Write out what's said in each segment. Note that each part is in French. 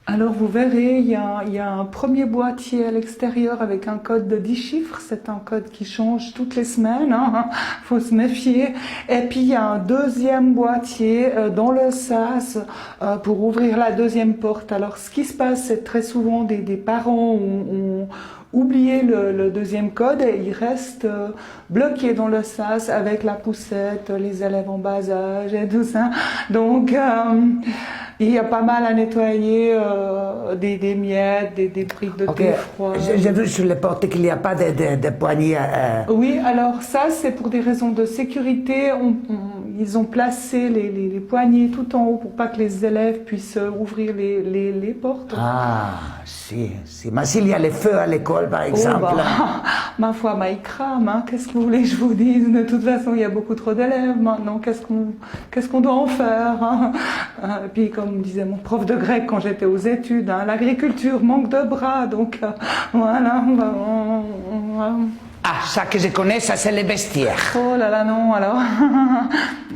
Alors vous verrez, il y a un premier boîtier à l'extérieur avec un code de 10 chiffres. C'est un code qui change toutes les semaines, hein. Faut se méfier. Et puis il y a un deuxième boîtier dans le sas pour ouvrir la deuxième porte. Alors ce qui se passe, c'est très souvent des parents ont oublié le deuxième code et ils restent bloqués dans le sas avec la poussette, les élèves en bas âge et tout ça. Donc il y a pas mal à nettoyer, des miettes, des briques de thé froid. J'ai vu sur les portes qu'il n'y a pas de poignées. Oui, alors ça, c'est pour des raisons de sécurité. Ils ont placé les poignées tout en haut pour pas que les élèves puissent ouvrir les portes. Ah, si. Mais s'il y a les feux à l'école, par exemple. Oh, bah, ma foi, il crame. Hein. Qu'est-ce que vous voulez que je vous dise? De toute façon, il y a beaucoup trop d'élèves maintenant. Qu'est-ce qu'on doit en faire, hein? Et puis, comme disait mon prof de grec quand j'étais aux études, hein, l'agriculture manque de bras. Donc, voilà. Ah, ça que je connais, ça c'est les vestiaires. Oh là là, non, alors.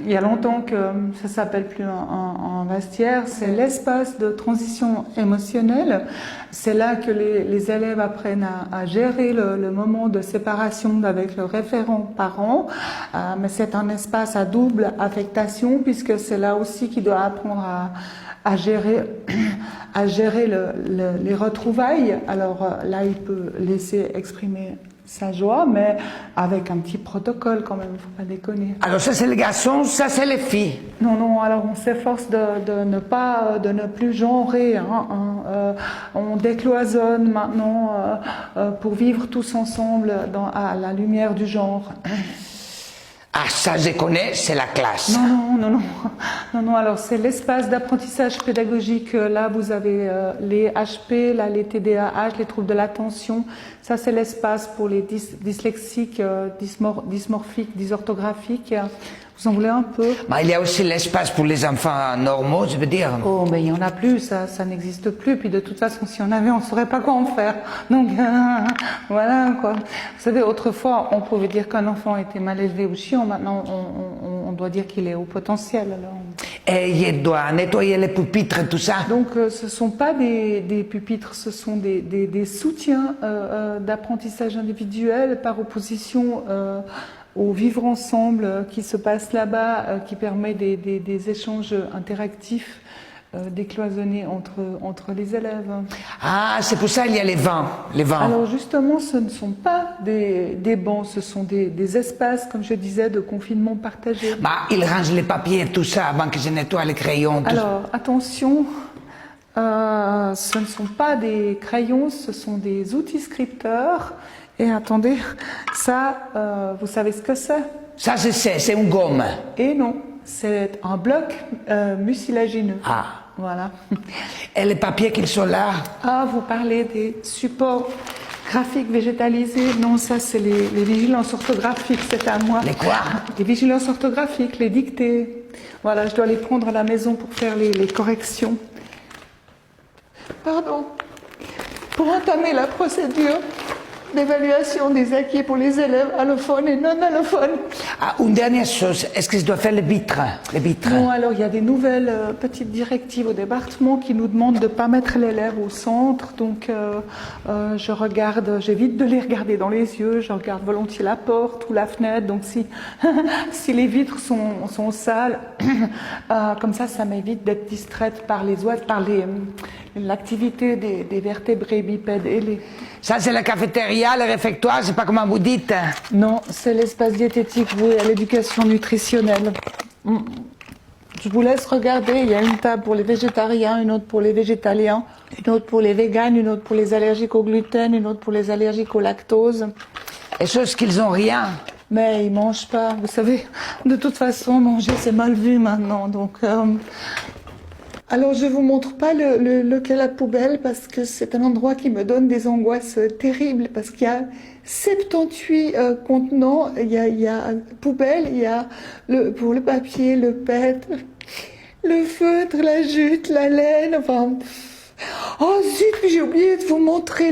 Il y a longtemps que ça s'appelle plus un vestiaire, c'est l'espace de transition émotionnelle. C'est là que les élèves apprennent à gérer le moment de séparation avec le référent parent. Mais c'est un espace à double affectation puisque c'est là aussi qu'il doit apprendre à gérer les retrouvailles. Alors là, il peut laisser exprimer sa joie, mais avec un petit protocole quand même, faut pas déconner. Alors ça c'est les garçons, ça c'est les filles. Non, alors on s'efforce de ne plus genrer, hein. On décloisonne maintenant pour vivre tous ensemble à la lumière du genre. Ah, ça je connais, c'est la classe. Non, alors c'est l'espace d'apprentissage pédagogique. Là, vous avez les HP, là, les TDAH, les troubles de l'attention. Ça, c'est l'espace pour les dyslexiques, dysmorphiques, dysorthographiques. Vous en voulez un peu? Mais il y a aussi l'espace pour les enfants normaux, je veux dire. Oh, mais il n'y en a plus, ça n'existe plus. Puis de toute façon, si on avait, on ne saurait pas quoi en faire. Donc, voilà, quoi. Vous savez, autrefois, on pouvait dire qu'un enfant était mal élevé ou chiant. Maintenant, on doit dire qu'il est au potentiel. Alors. Et il doit nettoyer les pupitres et tout ça. Donc, ce ne sont pas des pupitres, ce sont des soutiens d'apprentissage individuel par opposition au vivre ensemble qui se passe là-bas, qui permet des échanges interactifs décloisonnés entre les élèves. Ah, c'est pour ça qu'il y a les vents. Alors justement, ce ne sont pas des bancs, ce sont des espaces, comme je disais, de confinement partagé. Bah, ils rangent les papiers et tout ça avant que je nettoie les crayons. Alors, attention, ce ne sont pas des crayons, ce sont des outils scripteurs. Et attendez, ça, vous savez ce que c'est? Ça, je sais, c'est une gomme. Et non, c'est un bloc mucilagineux. Ah. Voilà. Et les papiers qui sont là? Ah, vous parlez des supports graphiques végétalisés? Non, ça, c'est les vigilances orthographiques, c'est à moi. Les quoi? Les vigilances orthographiques, les dictées. Voilà, je dois les prendre à la maison pour faire les corrections. Pardon. Pour entamer la procédure d'évaluation des acquis pour les élèves allophones et non allophones. Ah, une dernière chose, est-ce que je dois faire les vitres? Non, alors il y a des nouvelles petites directives au département qui nous demandent de ne pas mettre l'élève au centre, donc je regarde, j'évite de les regarder dans les yeux, je regarde volontiers la porte ou la fenêtre, donc si les vitres sont sales, comme ça m'évite d'être distraite par les oiseaux, par l'activité des vertébrés bipèdes ailés. Ça, c'est la cafétéria, le réfectoire, je sais pas comment vous dites. Non, c'est l'espace diététique voué à l'éducation nutritionnelle. Je vous laisse regarder, il y a une table pour les végétariens, une autre pour les végétaliens, une autre pour les véganes, une autre pour les allergiques au gluten, une autre pour les allergiques au lactose. Et ceux qui n'ont rien. Mais ils mangent pas, vous savez, de toute façon, manger c'est mal vu maintenant, donc... Alors je vous montre pas lequel à poubelle parce que c'est un endroit qui me donne des angoisses terribles parce qu'il y a 78 contenants, il y a poubelle, il y a pour le papier, le PET, le feutre, la jute, la laine, enfin... Oh zut, j'ai oublié de vous montrer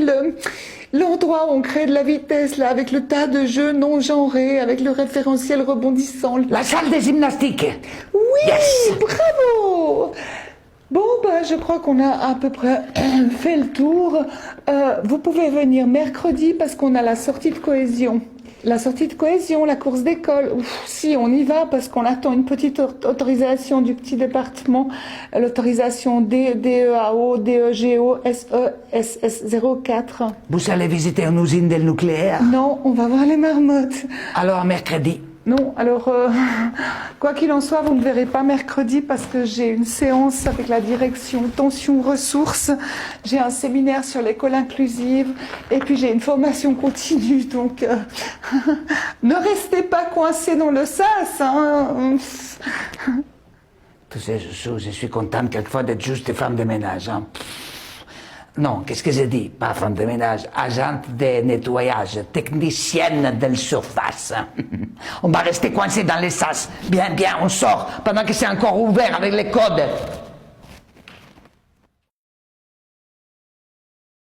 l'endroit où on crée de la vitesse, là, avec le tas de jeux non genrés, avec le référentiel rebondissant. La salle de gymnastique. Oui, yes. Bravo. Bon, ben, je crois qu'on a à peu près fait le tour. Vous pouvez venir mercredi parce qu'on a la sortie de cohésion. La sortie de cohésion, la course d'école. Ouf, si, on y va parce qu'on attend une petite autorisation du petit département. L'autorisation DEAO, DEGO, SESS 04. Vous allez visiter une usine del nucléaire? Non, on va voir les marmottes. Alors mercredi. Non, alors, quoi qu'il en soit, vous ne me verrez pas mercredi parce que j'ai une séance avec la direction tension ressources, j'ai un séminaire sur l'école inclusive et puis j'ai une formation continue, donc ne restez pas coincés dans le sas, hein. Tu sais, je suis contente quelquefois d'être juste femme de ménage. Hein. Non, qu'est-ce que j'ai dit? Pas femme de ménage, agente de nettoyage, technicienne de surface. On va rester coincé dans les sas. Bien, bien, on sort pendant que c'est encore ouvert avec les codes.